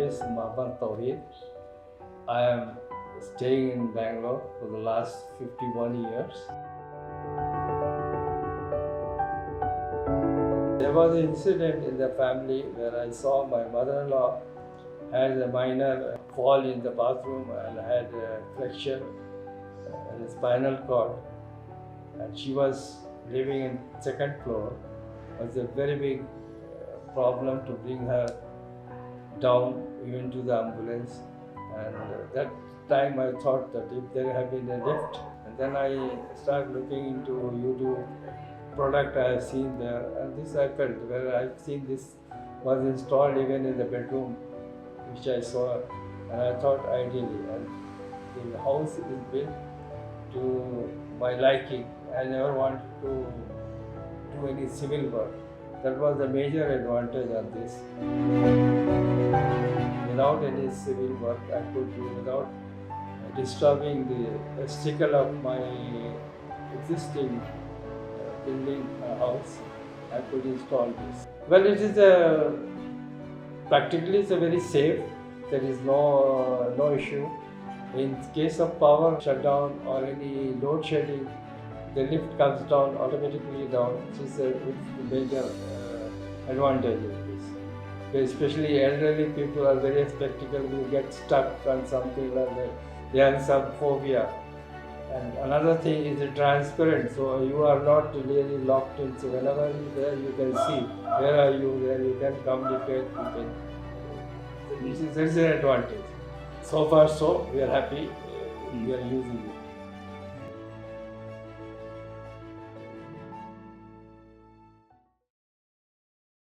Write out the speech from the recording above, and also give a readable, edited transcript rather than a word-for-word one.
is Mahan Thouri. I am staying in Bangalore for the last 51 years. There was an incident in the family where I saw my mother-in-law had a minor fall in the bathroom and had a fracture in the spinal cord, and she was living in second floor. It was a very big problem to bring her down even to the ambulance, and that time I thought that if there had been a lift, and then I started looking into YouTube product I have seen there, and this I felt where I've seen this was installed even in the bedroom which I saw, and I thought ideally, and the house is built to my liking. I never wanted to do any civil work. That was the major advantage of this. Without any civil work, I could do without disturbing the stickle of my existing building house. I could install this. Well, it is practically it's a very safe. There is no issue. In case of power shutdown or any load shedding, the lift comes down automatically down. It's a major advantage of this. Especially elderly people are very skeptical. You get stuck on something like that. They have some phobia. And another thing is transparent, so you are not really locked in. So whenever you are there, you can see where are you, where you can communicate. This is an advantage. So far, so we are happy. We are using it.